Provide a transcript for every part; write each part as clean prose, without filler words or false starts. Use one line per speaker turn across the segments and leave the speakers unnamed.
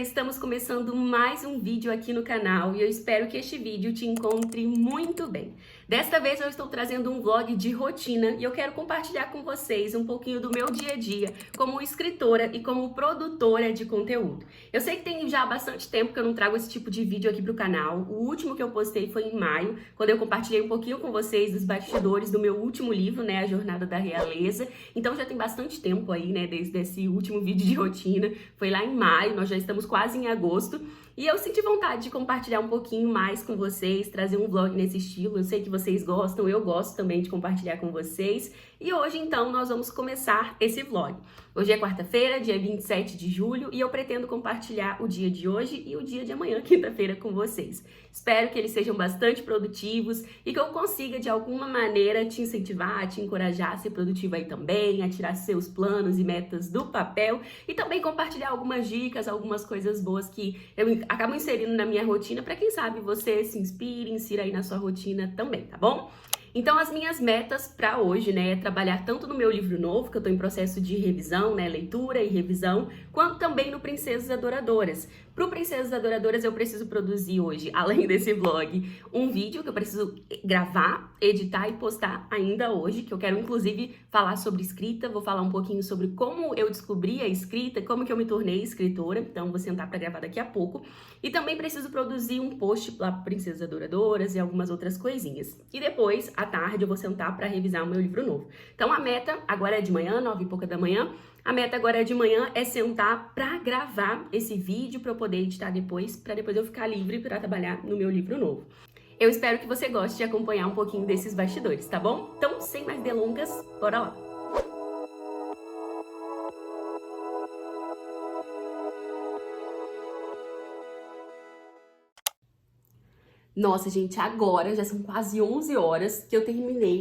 Estamos começando mais um vídeo aqui no canal e eu espero que este vídeo te encontre muito bem. Desta vez eu estou trazendo um vlog de rotina e eu quero compartilhar com vocês um pouquinho do meu dia a dia como escritora e como produtora de conteúdo. Eu sei que tem já bastante tempo que eu não trago esse tipo de vídeo aqui pro canal. O último que eu postei foi em maio, quando eu compartilhei um pouquinho com vocês dos bastidores do meu último livro, né, A Jornada da Realeza. Então já tem bastante tempo aí, né, desde esse último vídeo de rotina. Foi lá em maio, nós já estamos quase em agosto. E eu senti vontade de compartilhar um pouquinho mais com vocês, trazer um vlog nesse estilo. Eu sei que vocês gostam, eu gosto também de compartilhar com vocês. E hoje, então, nós vamos começar esse vlog. Hoje é quarta-feira, dia 27 de julho, e eu pretendo compartilhar o dia de hoje e o dia de amanhã, quinta-feira, com vocês. Espero que eles sejam bastante produtivos e que eu consiga, de alguma maneira, te incentivar, te encorajar a ser produtivo aí também, a tirar seus planos e metas do papel e também compartilhar algumas dicas, algumas coisas boas que eu acabo inserindo na minha rotina para quem sabe você se inspire, insira aí na sua rotina também, tá bom? Então, as minhas metas para hoje, né, é trabalhar tanto no meu livro novo, que eu estou em processo de revisão, né, leitura e revisão, quanto também no Princesas Adoradoras. Para o Princesas Adoradoras, eu preciso produzir hoje, além desse vlog, um vídeo que eu preciso gravar, editar e postar ainda hoje, que eu quero, inclusive, falar sobre escrita, vou falar um pouquinho sobre como eu descobri a escrita, como que eu me tornei escritora, então vou sentar para gravar daqui a pouco. E também preciso produzir um post lá para Princesas Adoradoras e algumas outras coisinhas. E depois, à tarde, eu vou sentar para revisar o meu livro novo. Então, a meta agora é de manhã, 9h pouca da manhã. A meta agora de manhã é sentar para gravar esse vídeo para eu poder editar depois, para depois eu ficar livre para trabalhar no meu livro novo. Eu espero que você goste de acompanhar um pouquinho desses bastidores, tá bom? Então, sem mais delongas, bora lá! Nossa, gente, agora já são quase 11 horas que eu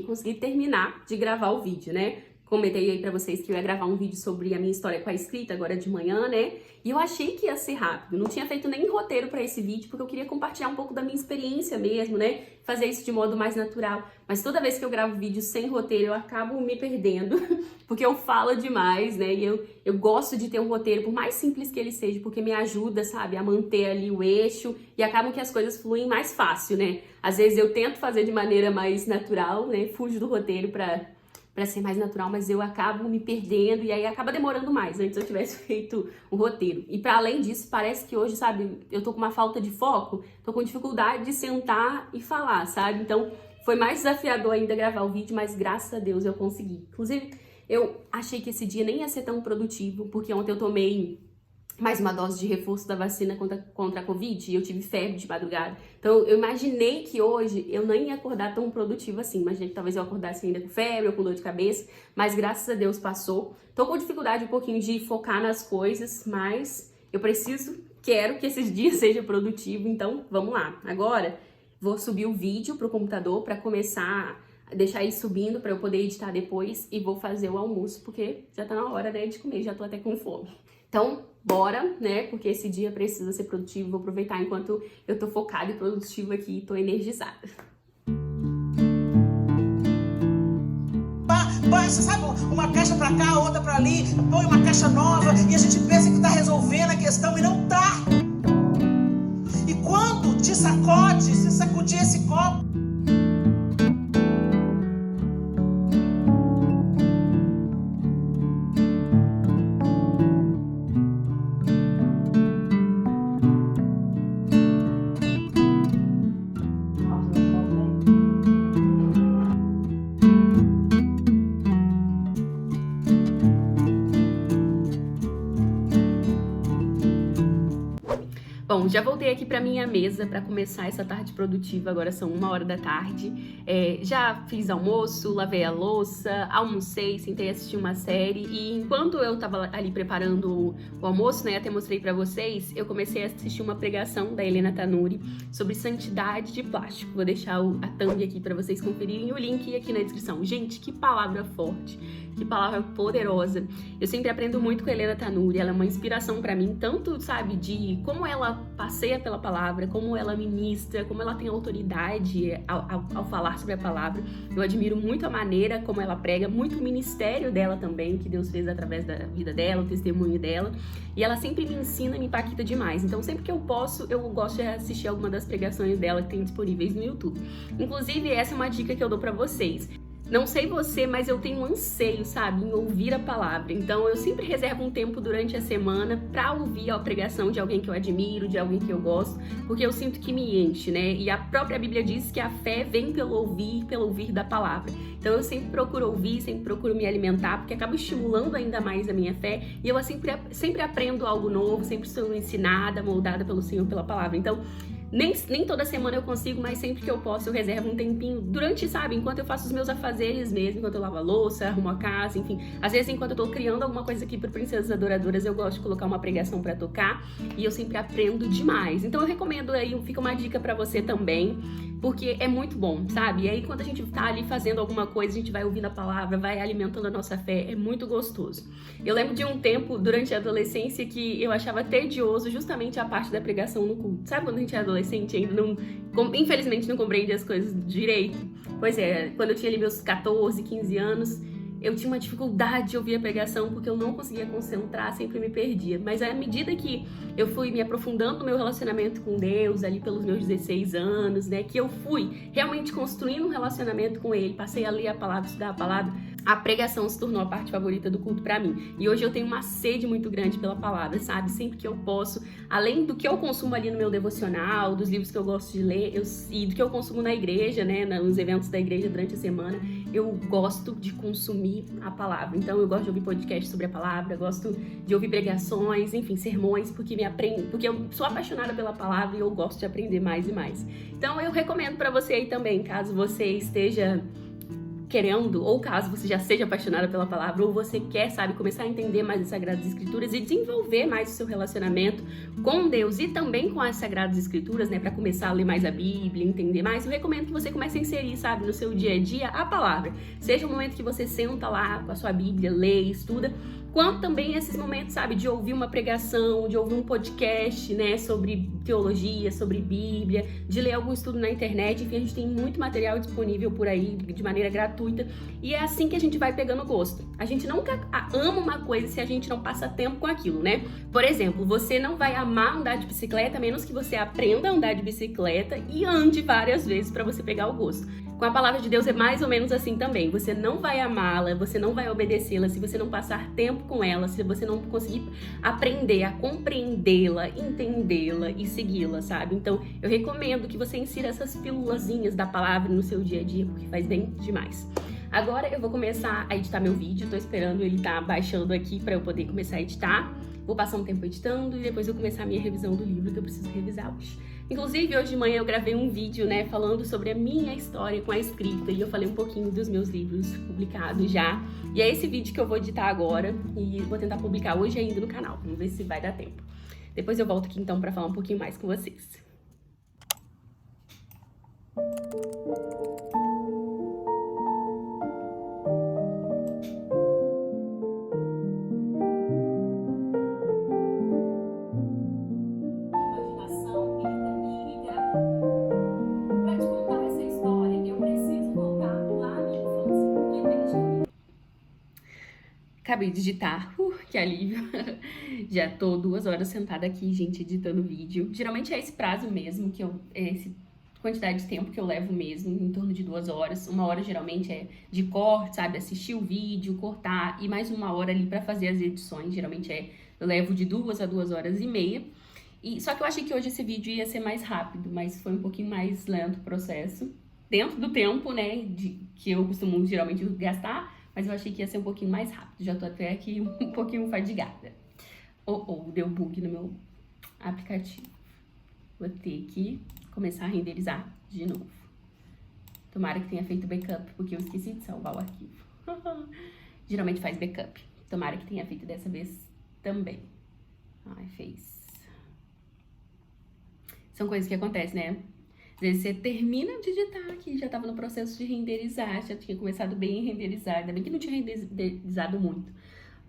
consegui terminar de gravar o vídeo, né? Comentei aí pra vocês que eu ia gravar um vídeo sobre a minha história com a escrita agora de manhã, né? E eu achei que ia ser rápido. Não tinha feito nem roteiro pra esse vídeo, porque eu queria compartilhar um pouco da minha experiência mesmo, né? Fazer isso de modo mais natural. Mas toda vez que eu gravo vídeo sem roteiro, eu acabo me perdendo, porque eu falo demais, né? E eu gosto de ter um roteiro, por mais simples que ele seja, porque me ajuda, sabe, a manter ali o eixo e acabam que as coisas fluem mais fácil, né? Às vezes eu tento fazer de maneira mais natural, né? Fujo do roteiro pra ser mais natural, mas eu acabo me perdendo e aí acaba demorando mais, antes eu tivesse feito o roteiro. E para além disso, parece que hoje, sabe, eu tô com uma falta de foco, tô com dificuldade de sentar e falar, sabe? Então, foi mais desafiador ainda gravar o vídeo, mas graças a Deus eu consegui. Inclusive, eu achei que esse dia nem ia ser tão produtivo, porque ontem eu tomei mais uma dose de reforço da vacina contra a Covid e eu tive febre de madrugada. Então, eu imaginei que hoje eu nem ia acordar tão produtiva assim. Imaginei que talvez eu acordasse ainda com febre ou com dor de cabeça, mas graças a Deus passou. Tô com dificuldade um pouquinho de focar nas coisas, mas eu quero que esses dias seja produtivo, então vamos lá. Agora, vou subir o vídeo pro computador para começar a deixar ele subindo para eu poder editar depois e vou fazer o almoço, porque já tá na hora, né, de comer, já tô até com fome. Então, bora, né? Porque esse dia precisa ser produtivo. Vou aproveitar enquanto eu tô focada e produtiva aqui e tô energizada.
Baixa, sabe, uma caixa para cá, outra para ali, põe uma caixa nova e a gente pensa que está resolvendo a questão e não está. E quando te sacode, se sacudir esse copo,
Bom, já voltei aqui para minha mesa para começar essa tarde produtiva, agora são 1h da tarde. Já fiz almoço, lavei a louça, almocei, sentei assistir uma série e enquanto eu tava ali preparando o almoço, né, até mostrei para vocês, eu comecei a assistir uma pregação da Helena Tanuri sobre santidade de plástico. Vou deixar a thumb aqui para vocês conferirem, o link aqui na descrição. Gente, que palavra forte, que palavra poderosa. Eu sempre aprendo muito com a Helena Tanuri, ela é uma inspiração para mim, tanto, sabe, de como ela passeia pela palavra, como ela ministra, como ela tem autoridade ao falar sobre a palavra. Eu admiro muito a maneira como ela prega, muito o ministério dela também, que Deus fez através da vida dela, o testemunho dela. E ela sempre me ensina, me impacta demais. Então, sempre que eu posso, eu gosto de assistir alguma das pregações dela que tem disponíveis no YouTube. Inclusive, essa é uma dica que eu dou pra vocês. Não sei você, mas eu tenho um anseio, sabe, em ouvir a palavra. Então, eu sempre reservo um tempo durante a semana para ouvir a pregação de alguém que eu admiro, de alguém que eu gosto, porque eu sinto que me enche, né? E a própria Bíblia diz que a fé vem pelo ouvir da palavra. Então, eu sempre procuro ouvir, sempre procuro me alimentar, porque acaba estimulando ainda mais a minha fé. E eu sempre aprendo algo novo, sempre sou ensinada, moldada pelo Senhor, pela palavra. Então, nem toda semana eu consigo, mas sempre que eu posso eu reservo um tempinho durante, sabe, enquanto eu faço os meus afazeres mesmo, enquanto eu lavo a louça, arrumo a casa, enfim. Às vezes, enquanto eu tô criando alguma coisa aqui para Princesas Adoradoras, eu gosto de colocar uma pregação para tocar e eu sempre aprendo demais. Então eu recomendo aí, fica uma dica para você também, porque é muito bom, sabe? E aí quando a gente tá ali fazendo alguma coisa, a gente vai ouvindo a palavra, vai alimentando a nossa fé, é muito gostoso. Eu lembro de um tempo, durante a adolescência, que eu achava tedioso justamente a parte da pregação no culto. Sabe quando a gente é adolescente, ainda não, infelizmente não compreende as coisas direito? Pois é, quando eu tinha ali meus 14, 15 anos, eu tinha uma dificuldade de ouvir a pregação porque eu não conseguia concentrar, sempre me perdia. Mas à medida que eu fui me aprofundando no meu relacionamento com Deus, ali pelos meus 16 anos, né, que eu fui realmente construindo um relacionamento com Ele, passei a ler a palavra, estudar a palavra, a pregação se tornou a parte favorita do culto pra mim. E hoje eu tenho uma sede muito grande pela palavra, sabe? Sempre que eu posso, além do que eu consumo ali no meu devocional, dos livros que eu gosto de ler, e do que eu consumo na igreja, né, nos eventos da igreja durante a semana, eu gosto de consumir a palavra. Então eu gosto de ouvir podcasts sobre a palavra, gosto de ouvir pregações, enfim, sermões, porque eu sou apaixonada pela palavra e eu gosto de aprender mais e mais. Então eu recomendo pra você aí também, caso você esteja querendo, ou caso você já seja apaixonada pela palavra, ou você quer, sabe, começar a entender mais as Sagradas Escrituras e desenvolver mais o seu relacionamento com Deus e também com as Sagradas Escrituras, né, para começar a ler mais a Bíblia, entender mais, eu recomendo que você comece a inserir, sabe, no seu dia a dia a palavra. Seja o momento que você senta lá com a sua Bíblia, lê, estuda, quanto também esses momentos, sabe, de ouvir uma pregação, de ouvir um podcast, né, sobre teologia, sobre Bíblia, de ler algum estudo na internet. Enfim, a gente tem muito material disponível por aí, de maneira gratuita, e é assim que a gente vai pegando gosto. A gente nunca ama uma coisa se a gente não passa tempo com aquilo, né? Por exemplo, você não vai amar andar de bicicleta, a menos que você aprenda a andar de bicicleta e ande várias vezes para você pegar o gosto. Com a palavra de Deus é mais ou menos assim também. Você não vai amá-la, você não vai obedecê-la se você não passar tempo com ela, se você não conseguir aprender a compreendê-la, entendê-la e segui-la, sabe? Então, eu recomendo que você insira essas pílulazinhas da palavra no seu dia a dia, porque faz bem demais. Agora eu vou começar a editar meu vídeo, tô esperando ele tá baixando aqui para eu poder começar a editar. Vou passar um tempo editando e depois eu começar a minha revisão do livro que eu preciso revisar hoje. Inclusive, hoje de manhã eu gravei um vídeo, né, falando sobre a minha história com a escrita e eu falei um pouquinho dos meus livros publicados já. E é esse vídeo que eu vou editar agora e vou tentar publicar hoje ainda no canal. Vamos ver se vai dar tempo. Depois eu volto aqui então para falar um pouquinho mais com vocês. Acabei de digitar, que alívio. Já tô 2 horas sentada aqui, gente, editando vídeo. Geralmente é esse prazo mesmo, essa quantidade de tempo que eu levo mesmo, em torno de 2 horas. 1 hora geralmente é de corte, sabe? Assistir o vídeo, cortar, e mais 1 hora ali pra fazer as edições. Geralmente eu levo de 2 a 2 horas e meia. Só que eu achei que hoje esse vídeo ia ser mais rápido, mas foi um pouquinho mais lento o processo. Dentro do tempo, né, que eu costumo geralmente gastar, mas eu achei que ia ser um pouquinho mais rápido. Já tô até aqui um pouquinho fadigada. Deu bug no meu aplicativo. Vou ter que começar a renderizar de novo. Tomara que tenha feito backup, porque eu esqueci de salvar o arquivo. Geralmente faz backup. Tomara que tenha feito dessa vez também. Ai, fez. São coisas que acontecem, né? Às vezes você termina de digitar aqui, já tava no processo de renderizar, já tinha começado bem a renderizar, ainda bem que não tinha renderizado muito,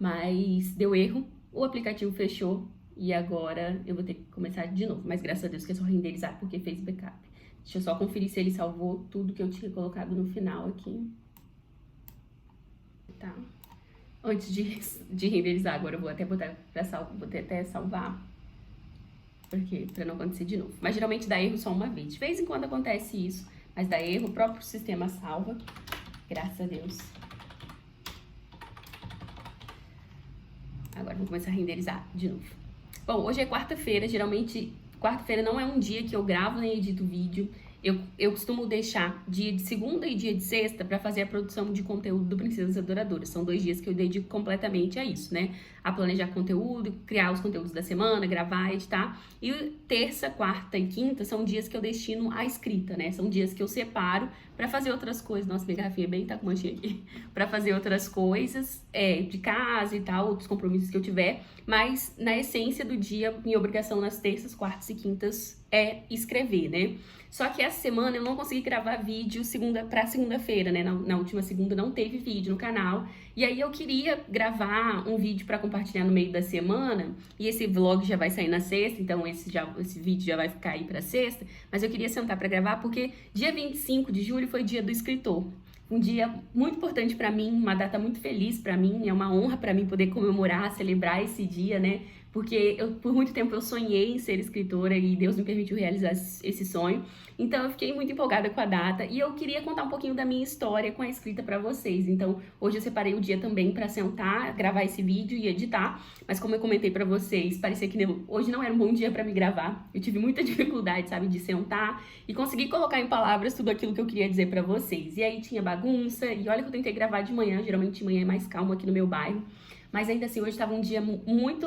mas deu erro, o aplicativo fechou e agora eu vou ter que começar de novo, mas graças a Deus que é só renderizar porque fez backup. Deixa eu só conferir se ele salvou tudo que eu tinha colocado no final aqui. Tá. Antes de renderizar, agora eu vou até botar vou até salvar. Porque, pra não acontecer de novo. Mas geralmente dá erro só uma vez. De vez em quando acontece isso, mas dá erro, o próprio sistema salva. Graças a Deus. Agora vou começar a renderizar de novo. Bom, hoje é quarta-feira. Geralmente, quarta-feira não é um dia que eu gravo nem edito vídeo. Eu costumo deixar dia de segunda e dia de sexta para fazer a produção de conteúdo do Princesas Adoradoras. São 2 dias que eu dedico completamente a isso, né? A planejar conteúdo, criar os conteúdos da semana, gravar, editar. E terça, quarta e quinta são dias que eu destino à escrita, né? São dias que eu separo para fazer outras coisas. Nossa, minha garrafinha bem tá com manchinha aqui. Para fazer outras coisas, de casa e tal, outros compromissos que eu tiver. Mas na essência do dia, minha obrigação nas terças, quartas e quintas é escrever, né? Só que essa semana eu não consegui gravar vídeo segunda-feira, né? Na última segunda não teve vídeo no canal. E aí eu queria gravar um vídeo para compartilhar no meio da semana. E esse vlog já vai sair na sexta, então esse vídeo já vai ficar aí pra sexta. Mas eu queria sentar para gravar porque dia 25 de julho foi dia do escritor. Um dia muito importante para mim, uma data muito feliz para mim. É uma honra para mim poder comemorar, celebrar esse dia, né? Porque por muito tempo eu sonhei em ser escritora e Deus me permitiu realizar esse sonho. Então eu fiquei muito empolgada com a data e eu queria contar um pouquinho da minha história com a escrita para vocês. Então hoje eu separei o dia também para sentar, gravar esse vídeo e editar. Mas como eu comentei para vocês, parecia que hoje não era um bom dia para me gravar. Eu tive muita dificuldade, sabe, de sentar e conseguir colocar em palavras tudo aquilo que eu queria dizer para vocês. E aí tinha bagunça e olha que eu tentei gravar de manhã, geralmente de manhã é mais calmo aqui no meu bairro. Mas ainda assim, hoje estava um dia muito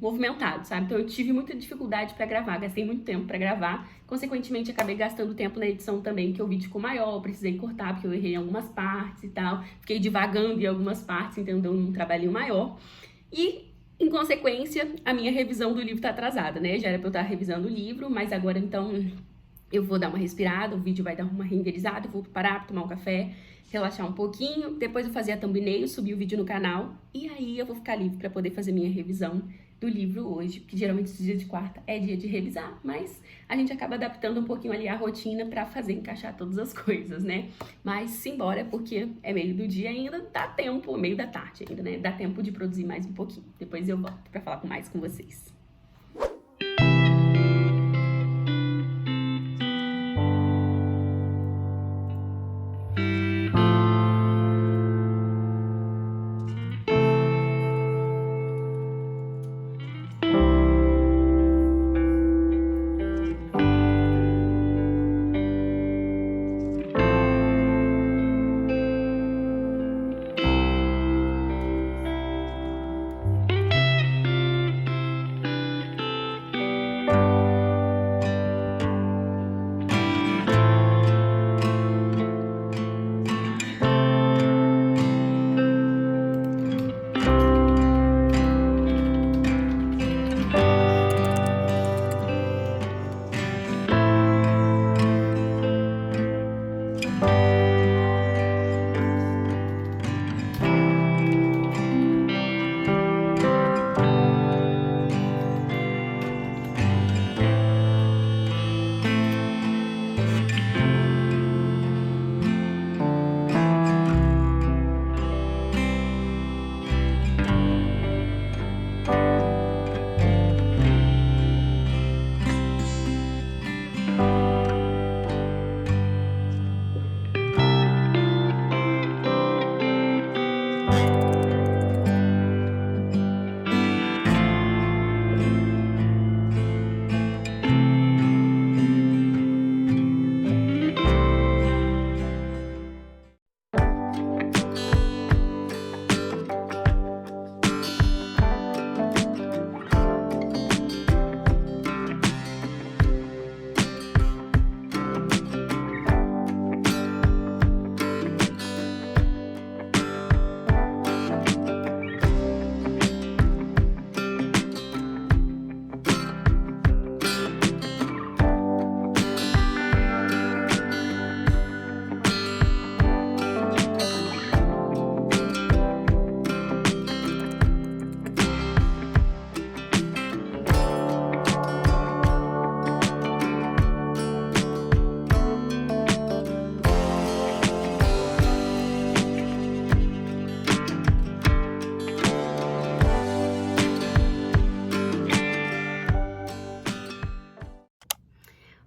movimentado, sabe? Então eu tive muita dificuldade para gravar, gastei muito tempo para gravar. Consequentemente, acabei gastando tempo na edição também, porque o vídeo ficou maior, precisei cortar, porque eu errei em algumas partes e tal. Fiquei divagando em algumas partes, então deu um trabalhinho maior. E, em consequência, a minha revisão do livro tá atrasada, né? Já era pra eu estar revisando o livro, mas agora, então, eu vou dar uma respirada, o vídeo vai dar uma renderizada, vou parar, tomar um café, relaxar um pouquinho, depois eu fazer a thumbnail, subir o vídeo no canal, e aí eu vou ficar livre para poder fazer minha revisão do livro hoje, que geralmente os dias de quarta é dia de revisar, mas a gente acaba adaptando um pouquinho ali a rotina para fazer encaixar todas as coisas, né? Mas simbora, porque é meio do dia ainda, dá tempo, meio da tarde ainda, né? Dá tempo de produzir mais um pouquinho. Depois eu volto para falar mais com vocês.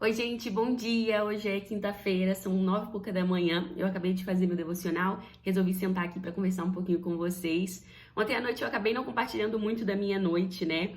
Oi, gente, bom dia! Hoje é quinta-feira, são 9h da manhã. Eu acabei de fazer meu devocional, resolvi sentar aqui para conversar um pouquinho com vocês. Ontem à noite eu acabei não compartilhando muito da minha noite, né?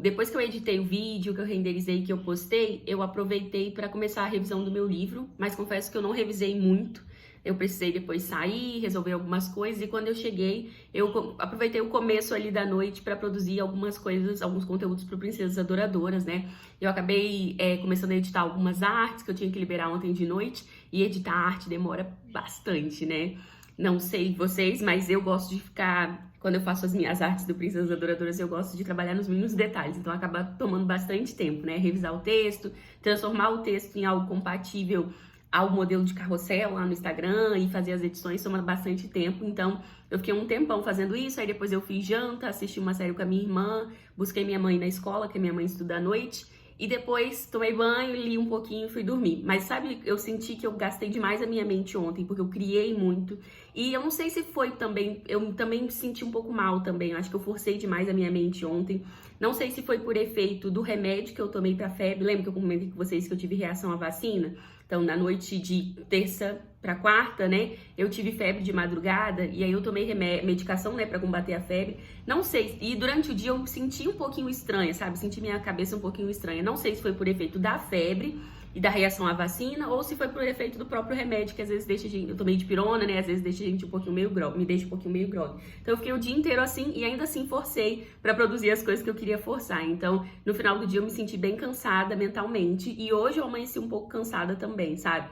Depois que eu editei o vídeo, que eu renderizei, que eu postei, eu aproveitei para começar a revisão do meu livro, mas confesso que eu não revisei muito. Eu precisei depois sair, resolver algumas coisas, e quando eu cheguei, eu aproveitei o começo ali da noite para produzir algumas coisas, alguns conteúdos para Princesas Adoradoras, né? Eu acabei começando a editar algumas artes que eu tinha que liberar ontem de noite, e editar arte demora bastante, né? Não sei vocês, mas eu gosto de ficar... Quando eu faço as minhas artes do Princesas Adoradoras, eu gosto de trabalhar nos mínimos detalhes, então acaba tomando bastante tempo, né? Revisar o texto, transformar o texto em algo compatível ao modelo de carrossel lá no Instagram e fazer as edições toma bastante tempo, então eu fiquei um tempão fazendo isso, aí depois eu fiz janta, assisti uma série com a minha irmã, busquei minha mãe na escola, que a minha mãe estuda à noite, e depois tomei banho, li um pouquinho e fui dormir. Mas sabe, eu senti que eu gastei demais a minha mente ontem, porque eu criei muito, e eu não sei se foi também, eu também me senti um pouco mal também, eu acho que eu forcei demais a minha mente ontem, não sei se foi por efeito do remédio que eu tomei pra febre, lembra que eu comentei com vocês que eu tive reação à vacina? Então, na noite de terça para quarta, né, eu tive febre de madrugada e aí eu tomei medicação, né, para combater a febre. Não sei, e durante o dia eu me senti um pouquinho estranha, sabe? Senti minha cabeça um pouquinho estranha. Não sei se foi por efeito da febre e da reação à vacina ou se foi por efeito do próprio remédio, que às vezes deixa a gente... Eu tomei dipirona, né, às vezes deixa a gente um pouquinho meio grogue, me deixa um pouquinho meio grogue. Então eu fiquei o dia inteiro assim e ainda assim forcei para produzir as coisas que eu queria forçar. Então, no final do dia eu me senti bem cansada mentalmente e hoje eu amanheci um pouco cansada também, sabe?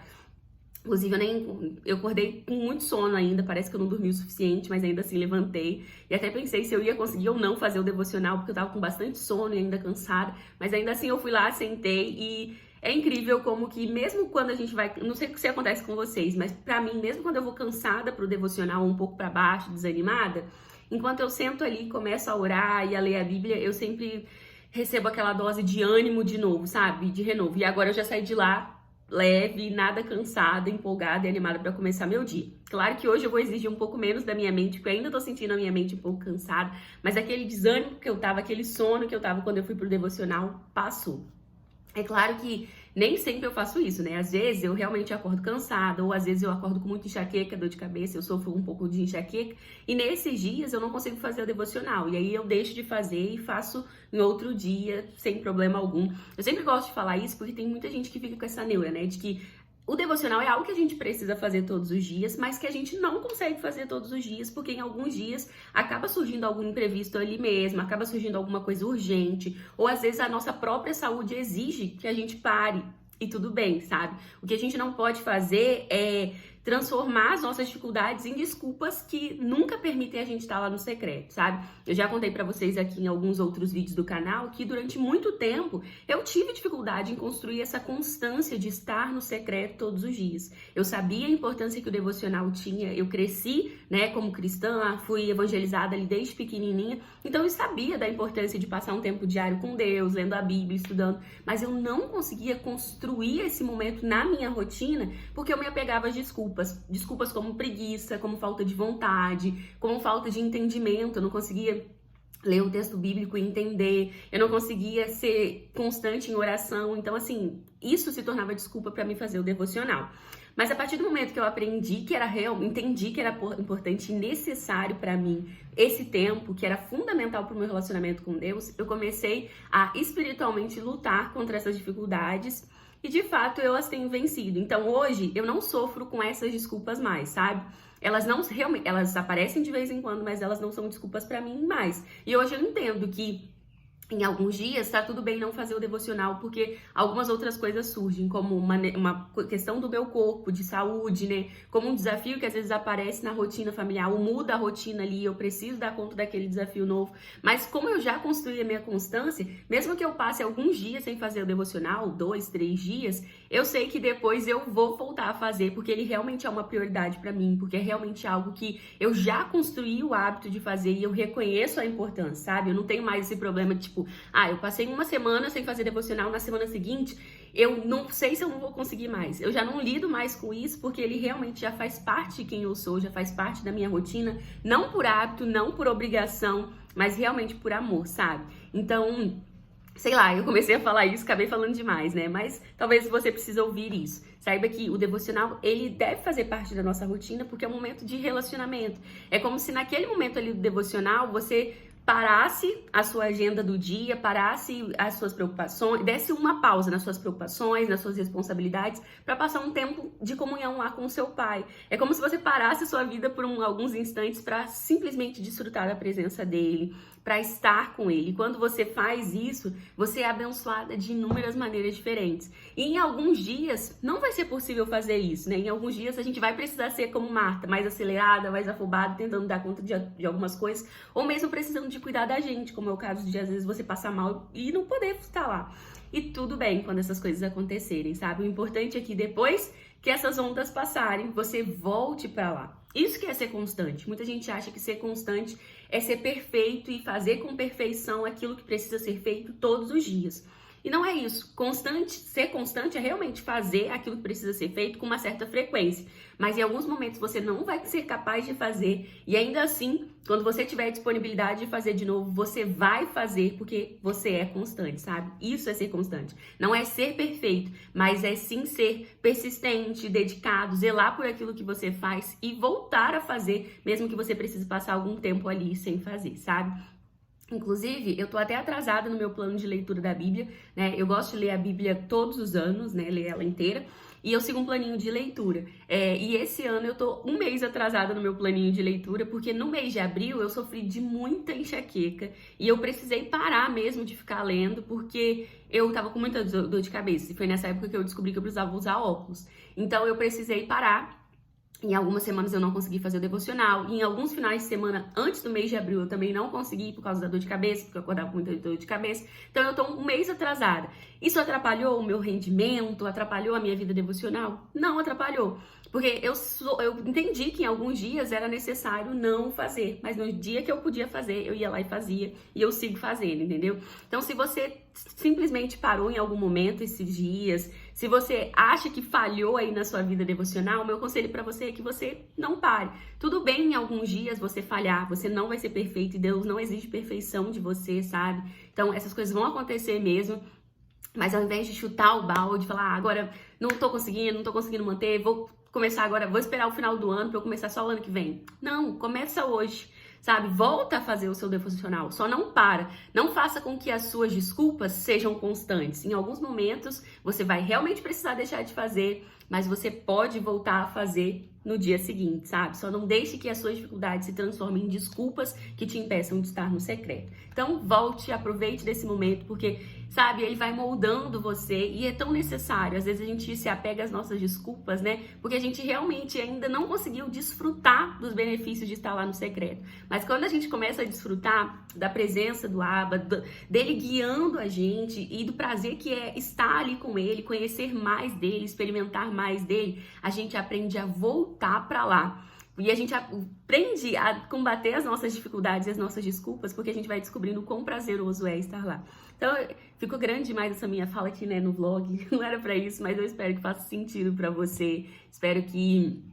Inclusive, eu acordei com muito sono ainda, parece que eu não dormi o suficiente, mas ainda assim levantei. E até pensei se eu ia conseguir ou não fazer o devocional, porque eu tava com bastante sono e ainda cansada. Mas ainda assim eu fui lá, sentei e é incrível como que mesmo quando a gente vai... Não sei se acontece com vocês, mas pra mim, mesmo quando eu vou cansada pro devocional, um pouco pra baixo, desanimada, enquanto eu sento ali, começo a orar e a ler a Bíblia, eu sempre recebo aquela dose de ânimo de novo, sabe? De renovo. E agora eu já saí de lá leve, nada cansada, empolgada e animada para começar meu dia. Claro que hoje eu vou exigir um pouco menos da minha mente, porque eu ainda tô sentindo a minha mente um pouco cansada, mas aquele desânimo que eu tava, aquele sono que eu tava quando eu fui pro devocional, passou. É claro que nem sempre eu faço isso, né? Às vezes eu realmente acordo cansada, ou às vezes eu acordo com muita enxaqueca, dor de cabeça, eu sofro um pouco de enxaqueca, e nesses dias eu não consigo fazer o devocional, e aí eu deixo de fazer e faço em outro dia, sem problema algum. Eu sempre gosto de falar isso porque tem muita gente que fica com essa neura, né? De que o devocional é algo que a gente precisa fazer todos os dias, mas que a gente não consegue fazer todos os dias, porque em alguns dias acaba surgindo algum imprevisto ali mesmo, acaba surgindo alguma coisa urgente, ou às vezes a nossa própria saúde exige que a gente pare, e tudo bem, sabe? O que a gente não pode fazer é transformar as nossas dificuldades em desculpas que nunca permitem a gente estar lá no secreto, sabe? Eu já contei pra vocês aqui em alguns outros vídeos do canal que durante muito tempo eu tive dificuldade em construir essa constância de estar no secreto todos os dias. Eu sabia a importância que o devocional tinha, eu cresci, né, como cristã, fui evangelizada ali desde pequenininha, então eu sabia da importância de passar um tempo diário com Deus, lendo a Bíblia, estudando, mas eu não conseguia construir esse momento na minha rotina porque eu me apegava às desculpas como preguiça, como falta de vontade, como falta de entendimento. Eu não conseguia ler o texto bíblico e entender, eu não conseguia ser constante em oração, então assim, isso se tornava desculpa para mim fazer o devocional. Mas a partir do momento que eu aprendi que era real, entendi que era importante e necessário para mim esse tempo, que era fundamental para o meu relacionamento com Deus, eu comecei a espiritualmente lutar contra essas dificuldades. E de fato eu as tenho vencido. Então hoje eu não sofro com essas desculpas mais, sabe? Elas não realmente, elas aparecem de vez em quando, mas elas não são desculpas pra mim mais. E hoje eu entendo que em alguns dias tá tudo bem não fazer o devocional, porque algumas outras coisas surgem, como uma questão do meu corpo, de saúde, né? Como um desafio que às vezes aparece na rotina familiar, ou muda a rotina ali, eu preciso dar conta daquele desafio novo. Mas como eu já construí a minha constância, mesmo que eu passe alguns dias sem fazer o devocional, 2, 3 dias, eu sei que depois eu vou voltar a fazer, porque ele realmente é uma prioridade pra mim, porque é realmente algo que eu já construí o hábito de fazer e eu reconheço a importância, sabe? Eu não tenho mais esse problema de tipo, eu passei uma semana sem fazer devocional, na semana seguinte eu não sei se eu não vou conseguir mais. Eu já não lido mais com isso, porque ele realmente já faz parte de quem eu sou, já faz parte da minha rotina, não por hábito, não por obrigação, mas realmente por amor, sabe? Então, Sei lá, eu comecei a falar isso, acabei falando demais, né? Mas talvez você precise ouvir isso. Saiba que o devocional, ele deve fazer parte da nossa rotina porque é um momento de relacionamento. É como se naquele momento ali do devocional, você parasse a sua agenda do dia, parasse as suas preocupações, desse uma pausa nas suas preocupações, nas suas responsabilidades, para passar um tempo de comunhão lá com o seu pai. É como se você parasse a sua vida por alguns instantes para simplesmente desfrutar da presença dele, para estar com ele. Quando você faz isso, você é abençoada de inúmeras maneiras diferentes. E em alguns dias não vai ser possível fazer isso, né? Em alguns dias a gente vai precisar ser como Marta, mais acelerada, mais afobada, tentando dar conta de algumas coisas, ou mesmo precisando de cuidar da gente, como é o caso de às vezes você passar mal e não poder estar lá. E tudo bem quando essas coisas acontecerem, sabe? O importante é que depois que essas ondas passarem, você volte para lá. Isso que é ser constante. Muita gente acha que ser constante é ser perfeito e fazer com perfeição aquilo que precisa ser feito todos os dias. E não é isso. Ser constante é realmente fazer aquilo que precisa ser feito com uma certa frequência. Mas em alguns momentos você não vai ser capaz de fazer. E ainda assim, quando você tiver disponibilidade de fazer de novo, você vai fazer porque você é constante, sabe? Isso é ser constante. Não é ser perfeito, mas é sim ser persistente, dedicado, zelar por aquilo que você faz e voltar a fazer, mesmo que você precise passar algum tempo ali sem fazer, sabe? Inclusive, eu tô até atrasada no meu plano de leitura da Bíblia, né? Eu gosto de ler a Bíblia todos os anos, né? Ler ela inteira. E eu sigo um planinho de leitura. E esse ano eu tô um mês atrasada no meu planinho de leitura, porque no mês de abril eu sofri de muita enxaqueca. E eu precisei parar mesmo de ficar lendo, porque eu tava com muita dor de cabeça. E foi nessa época que eu descobri que eu precisava usar óculos. Então eu precisei parar. Em algumas semanas eu não consegui fazer o devocional. E em alguns finais de semana, antes do mês de abril, eu também não consegui por causa da dor de cabeça, porque eu acordava com muita dor de cabeça. Então eu tô um mês atrasada. Isso atrapalhou o meu rendimento? Atrapalhou a minha vida devocional? Não atrapalhou. Porque eu entendi que em alguns dias era necessário não fazer. Mas no dia que eu podia fazer, eu ia lá e fazia. E eu sigo fazendo, entendeu? Então se você simplesmente parou em algum momento esses dias, se você acha que falhou aí na sua vida devocional, meu conselho pra você é que você não pare. Tudo bem em alguns dias você falhar, você não vai ser perfeito e Deus não exige perfeição de você, sabe? Então essas coisas vão acontecer mesmo. Mas ao invés de chutar o balde, falar, agora não tô conseguindo manter, vou começar agora, vou esperar o final do ano pra eu começar só o ano que vem. Não, começa hoje, sabe? Volta a fazer o seu devocional, só não para. Não faça com que as suas desculpas sejam constantes. Em alguns momentos, você vai realmente precisar deixar de fazer, mas você pode voltar a fazer no dia seguinte, sabe? Só não deixe que as suas dificuldades se transformem em desculpas que te impeçam de estar no secreto. Então, volte, aproveite desse momento, porque, sabe, ele vai moldando você e é tão necessário. Às vezes a gente se apega às nossas desculpas, né? Porque a gente realmente ainda não conseguiu desfrutar dos benefícios de estar lá no secreto. Mas quando a gente começa a desfrutar da presença do Abba, dele guiando a gente e do prazer que é estar ali com ele, conhecer mais dele, experimentar mais dele, a gente aprende a voltar para lá. E a gente aprende a combater as nossas dificuldades e as nossas desculpas, porque a gente vai descobrindo o quão prazeroso é estar lá. Então, ficou grande demais essa minha fala aqui, né, no vlog. Não era pra isso, mas eu espero que faça sentido pra você. Espero que,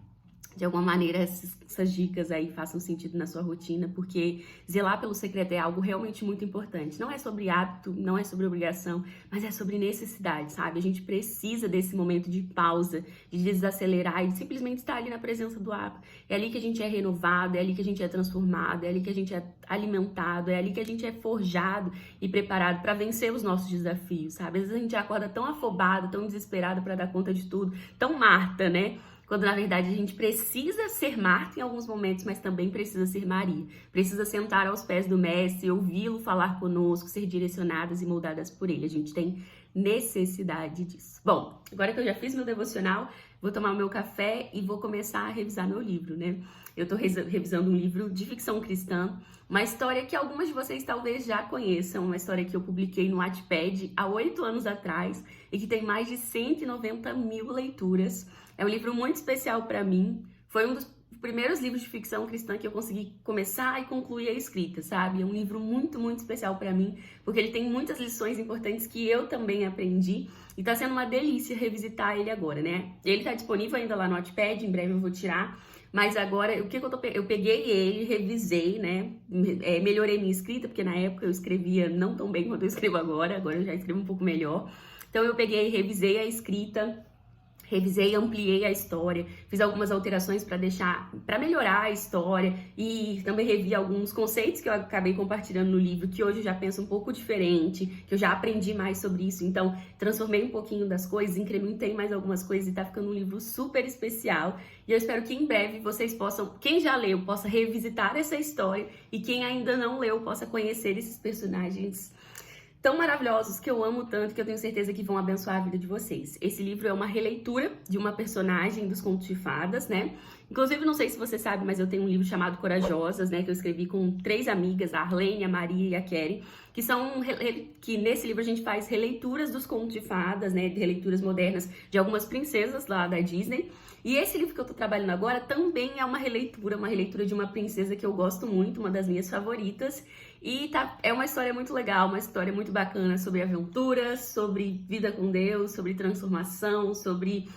de alguma maneira, essas dicas aí façam sentido na sua rotina, porque zelar pelo secreto é algo realmente muito importante. Não é sobre hábito, não é sobre obrigação, mas é sobre necessidade, sabe? A gente precisa desse momento de pausa, de desacelerar e de simplesmente estar ali na presença do Abba. É ali que a gente é renovado, é ali que a gente é transformado, é ali que a gente é alimentado, é ali que a gente é forjado e preparado para vencer os nossos desafios, sabe? Às vezes a gente acorda tão afobado, tão desesperado para dar conta de tudo, tão Marta, né? Quando, na verdade, a gente precisa ser Marta em alguns momentos, mas também precisa ser Maria. Precisa sentar aos pés do Mestre, ouvi-lo falar conosco, ser direcionadas e moldadas por ele. A gente tem necessidade disso. Bom, agora que eu já fiz meu devocional, vou tomar o meu café e vou começar a revisar meu livro, né? Eu tô revisando um livro de ficção cristã, uma história que algumas de vocês talvez já conheçam, uma história que eu publiquei no Wattpad há 8 anos atrás e que tem mais de 190 mil leituras. É um livro muito especial para mim, foi um dos primeiros livros de ficção cristã que eu consegui começar e concluir a escrita, sabe? É um livro muito, muito especial para mim, porque ele tem muitas lições importantes que eu também aprendi e tá sendo uma delícia revisitar ele agora, né? Ele tá disponível ainda lá no Wattpad, em breve eu vou tirar, Mas agora, eu peguei ele, revisei, né? Melhorei minha escrita, porque na época eu escrevia não tão bem quanto eu escrevo agora eu já escrevo um pouco melhor. Então eu peguei e revisei a escrita, revisei, ampliei a história, fiz algumas alterações para melhorar a história e também revi alguns conceitos que eu acabei compartilhando no livro, que hoje eu já penso um pouco diferente, que eu já aprendi mais sobre isso, então transformei um pouquinho das coisas, incrementei mais algumas coisas e tá ficando um livro super especial. E eu espero que em breve vocês possam, quem já leu, possa revisitar essa história e quem ainda não leu possa conhecer esses personagens tão maravilhosos que eu amo tanto, que eu tenho certeza que vão abençoar a vida de vocês. Esse livro é uma releitura de uma personagem dos Contos de Fadas, né? Inclusive, não sei se você sabe, mas eu tenho um livro chamado Corajosas, né? Que eu escrevi com 3 amigas, a Arlene, a Maria e a Kelly, que nesse livro a gente faz releituras dos Contos de Fadas, né? De releituras modernas de algumas princesas lá da Disney. E esse livro que eu tô trabalhando agora também é uma releitura de uma princesa que eu gosto muito, uma das minhas favoritas. E é uma história muito legal, uma história muito bacana sobre aventuras, sobre vida com Deus, sobre transformação, sobre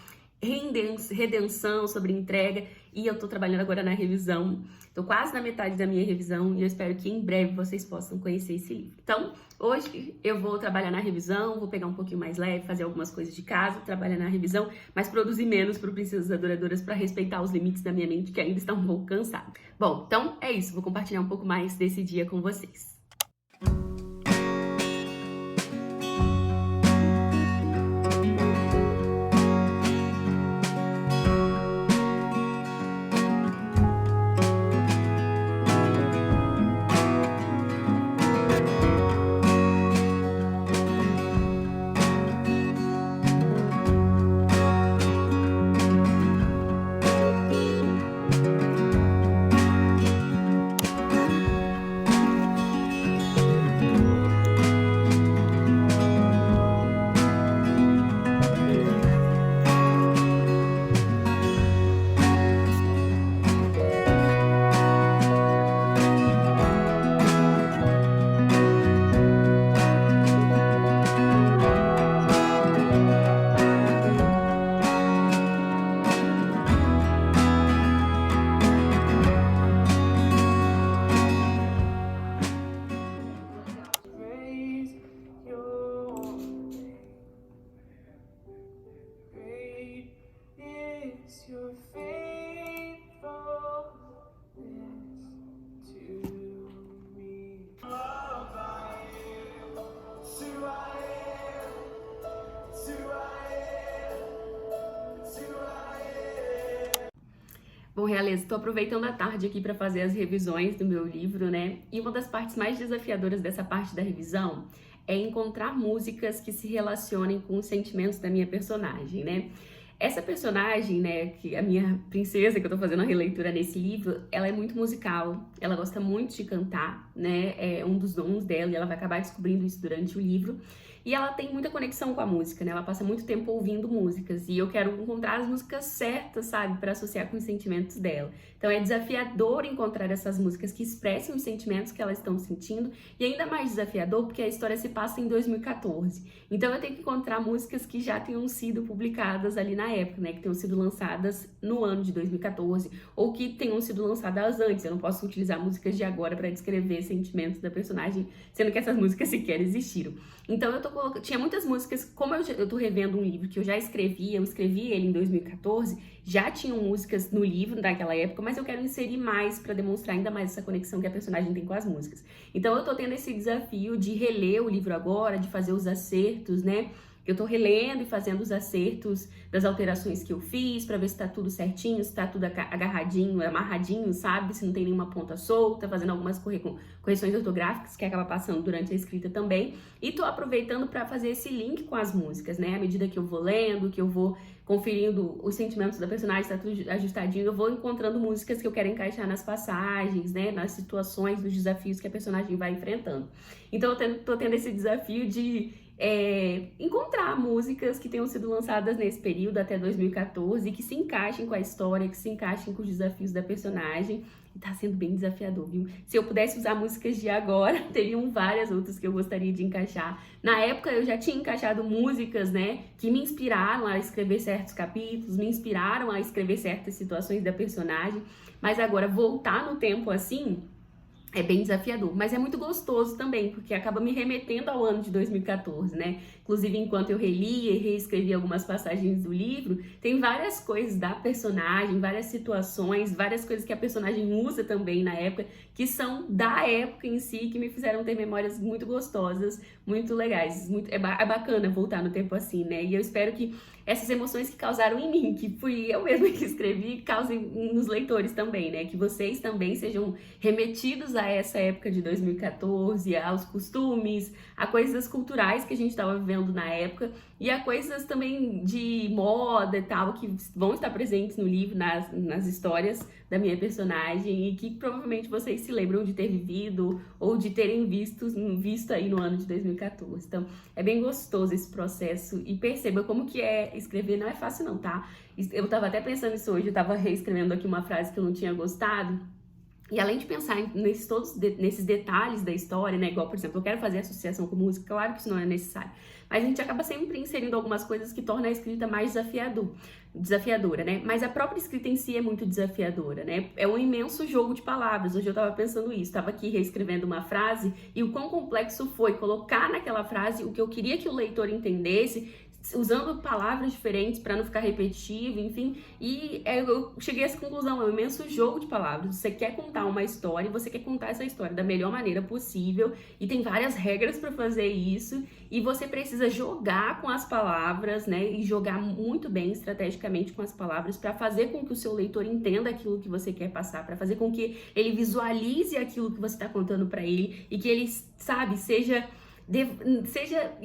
redenção, sobre entrega. E eu tô trabalhando agora na revisão. Tô quase na metade da minha revisão e eu espero que em breve vocês possam conhecer esse livro. Então, hoje eu vou trabalhar na revisão, vou pegar um pouquinho mais leve, fazer algumas coisas de casa, trabalhar na revisão, mas produzir menos pro Princesas Adoradoras para respeitar os limites da minha mente, que ainda está um pouco cansada. Bom, então é isso. Vou compartilhar um pouco mais desse dia com vocês. Your faithfulness to me. Love I am, who I am, who I am, who I am. Bom, Realeza, estou aproveitando a tarde aqui para fazer as revisões do meu livro, né? E uma das partes mais desafiadoras dessa parte da revisão é encontrar músicas que se relacionem com os sentimentos da minha personagem, né? Essa personagem, né, que a minha princesa, que eu tô fazendo a releitura nesse livro, ela é muito musical, ela gosta muito de cantar, né, é um dos dons dela e ela vai acabar descobrindo isso durante o livro. E ela tem muita conexão com a música, né, ela passa muito tempo ouvindo músicas e eu quero encontrar as músicas certas, sabe, para associar com os sentimentos dela. Então é desafiador encontrar essas músicas que expressem os sentimentos que elas estão sentindo e ainda mais desafiador porque a história se passa em 2014. Então eu tenho que encontrar músicas que já tenham sido publicadas ali na época, né, que tenham sido lançadas no ano de 2014 ou que tenham sido lançadas antes. Eu não posso utilizar músicas de agora para descrever sentimentos da personagem, sendo que essas músicas sequer existiram. Então tinha muitas músicas, como eu tô revendo um livro que eu escrevi ele em 2014, já tinham músicas no livro daquela época, mas eu quero inserir mais para demonstrar ainda mais essa conexão que a personagem tem com as músicas. Então eu tô tendo esse desafio de reler o livro agora, de fazer os acertos, né? Eu tô relendo e fazendo os acertos das alterações que eu fiz pra ver se tá tudo certinho, se tá tudo agarradinho, amarradinho, sabe? Se não tem nenhuma ponta solta, fazendo algumas correções ortográficas que acaba passando durante a escrita também. E tô aproveitando pra fazer esse link com as músicas, né? À medida que eu vou lendo, que eu vou conferindo os sentimentos da personagem, tá tudo ajustadinho, eu vou encontrando músicas que eu quero encaixar nas passagens, né? Nas situações, nos desafios que a personagem vai enfrentando. Então eu tô tendo esse desafio de encontrar músicas que tenham sido lançadas nesse período até 2014 e que se encaixem com a história, que se encaixem com os desafios da personagem e tá sendo bem desafiador, viu? Se eu pudesse usar músicas de agora, teriam várias outras que eu gostaria de encaixar. Na época eu já tinha encaixado músicas, né, que me inspiraram a escrever certos capítulos, me inspiraram a escrever certas situações da personagem, mas agora voltar no tempo assim é bem desafiador, mas é muito gostoso também, porque acaba me remetendo ao ano de 2014, né? Inclusive, enquanto eu relia e reescrevi algumas passagens do livro, tem várias coisas da personagem, várias situações, várias coisas que a personagem usa também na época, que são da época em si, que me fizeram ter memórias muito gostosas, muito legais. É bacana voltar no tempo assim, né? E eu espero que essas emoções que causaram em mim, que fui eu mesma que escrevi, causem nos leitores também, né? Que vocês também sejam remetidos a essa época de 2014, aos costumes, a coisas culturais que a gente estava vivendo na época e a coisas também de moda e tal, que vão estar presentes no livro, nas histórias da minha personagem e que provavelmente vocês se lembram de ter vivido ou de terem visto aí no ano de 2014. Então, é bem gostoso esse processo e perceba como que escrever não é fácil não, tá? Eu tava até pensando nisso hoje, eu tava reescrevendo aqui uma frase que eu não tinha gostado. E além de pensar nesses detalhes da história, né? Igual, por exemplo, eu quero fazer associação com música, claro que isso não é necessário. Mas a gente acaba sempre inserindo algumas coisas que tornam a escrita mais desafiadora, né? Mas a própria escrita em si é muito desafiadora, né? É um imenso jogo de palavras. Hoje eu tava pensando isso, tava aqui reescrevendo uma frase e o quão complexo foi colocar naquela frase o que eu queria que o leitor entendesse, usando palavras diferentes para não ficar repetitivo, enfim, e eu cheguei a essa conclusão, é um imenso jogo de palavras. Você quer contar uma história, você quer contar essa história da melhor maneira possível, e tem várias regras para fazer isso, e você precisa jogar com as palavras, né, e jogar muito bem estrategicamente com as palavras para fazer com que o seu leitor entenda aquilo que você quer passar, para fazer com que ele visualize aquilo que você está contando para ele, e que ele, sabe,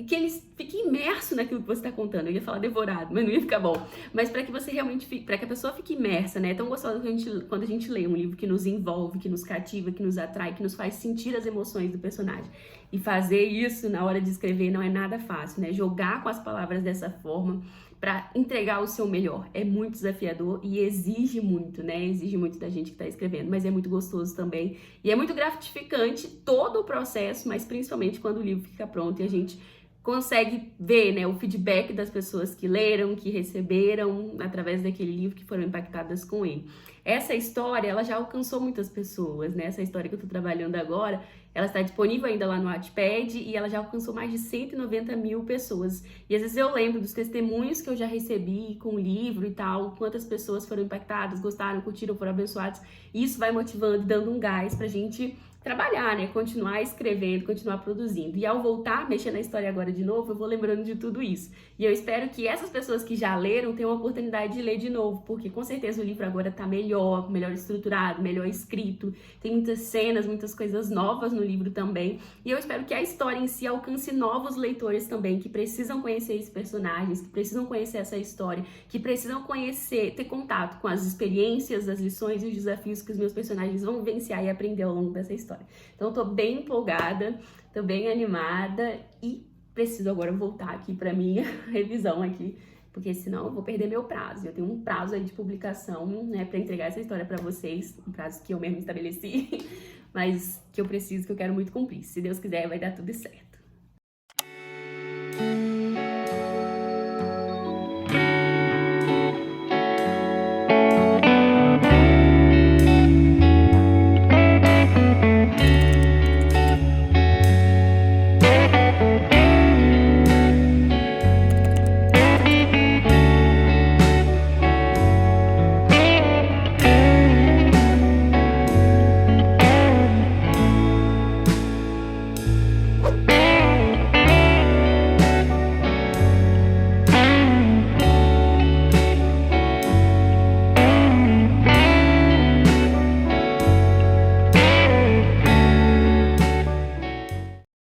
que eles fiquem imersos naquilo que você está contando. Eu ia falar devorado, mas não ia ficar bom. Mas para que você realmente para que a pessoa fique imersa, né? É tão gostoso quando a gente lê um livro que nos envolve, que nos cativa, que nos atrai, que nos faz sentir as emoções do personagem. E fazer isso na hora de escrever não é nada fácil, né? Jogar com as palavras dessa forma para entregar o seu melhor é muito desafiador e exige muito, né? Exige muito da gente que está escrevendo, mas é muito gostoso também. E é muito gratificante todo o processo, mas principalmente quando o livro fica pronto e a gente consegue ver, né, o feedback das pessoas que leram, que receberam através daquele livro, que foram impactadas com ele. Essa história, ela já alcançou muitas pessoas, né? Essa história que eu tô trabalhando agora, ela está disponível ainda lá no Wattpad e ela já alcançou mais de 190 mil pessoas. E às vezes eu lembro dos testemunhos que eu já recebi com o livro e tal, quantas pessoas foram impactadas, gostaram, curtiram, foram abençoadas. E isso vai motivando, dando um gás pra gente trabalhar, né? Continuar escrevendo, continuar produzindo. E ao voltar, mexer na história agora de novo, eu vou lembrando de tudo isso. E eu espero que essas pessoas que já leram tenham a oportunidade de ler de novo, porque com certeza o livro agora tá melhor estruturado, melhor escrito. Tem muitas cenas, muitas coisas novas no livro também. E eu espero que a história em si alcance novos leitores também, que precisam conhecer esses personagens, que precisam conhecer essa história, que precisam conhecer, ter contato com as experiências, as lições e os desafios que os meus personagens vão vivenciar e aprender ao longo dessa história. Então, eu tô bem empolgada, tô bem animada e preciso agora voltar aqui pra minha revisão aqui, porque senão eu vou perder meu prazo. Eu tenho um prazo aí de publicação, né, pra entregar essa história pra vocês, um prazo que eu mesmo estabeleci, mas que eu quero muito cumprir. Se Deus quiser, vai dar tudo certo.